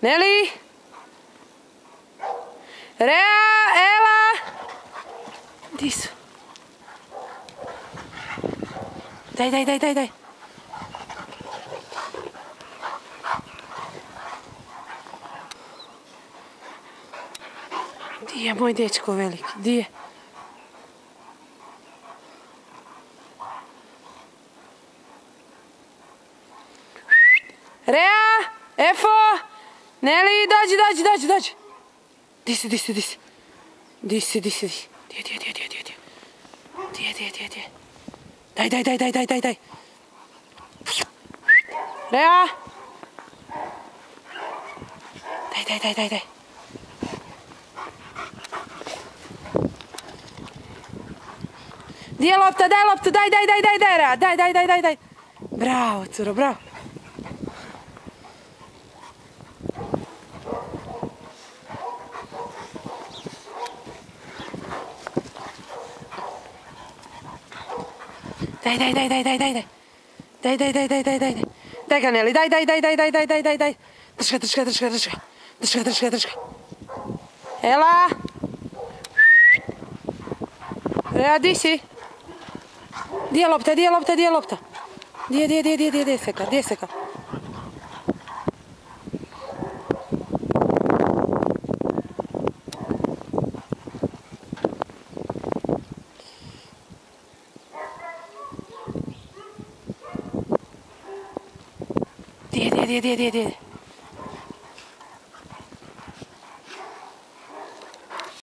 Neli? Rea, Ela? Di su? Daj. Di je moj dečko veliki, di je? Rea, Efo, Neli, dođi. Di si? Di je? Daj. Rea. Daj. Di je lopta, daj loptu, daj, Rea, daj. Bravo, curo, bravo. Daj. Daj ga, Neli, daj. Drž ga. Ela. Rea, di si? Di je lopta? Di je seka? Di je?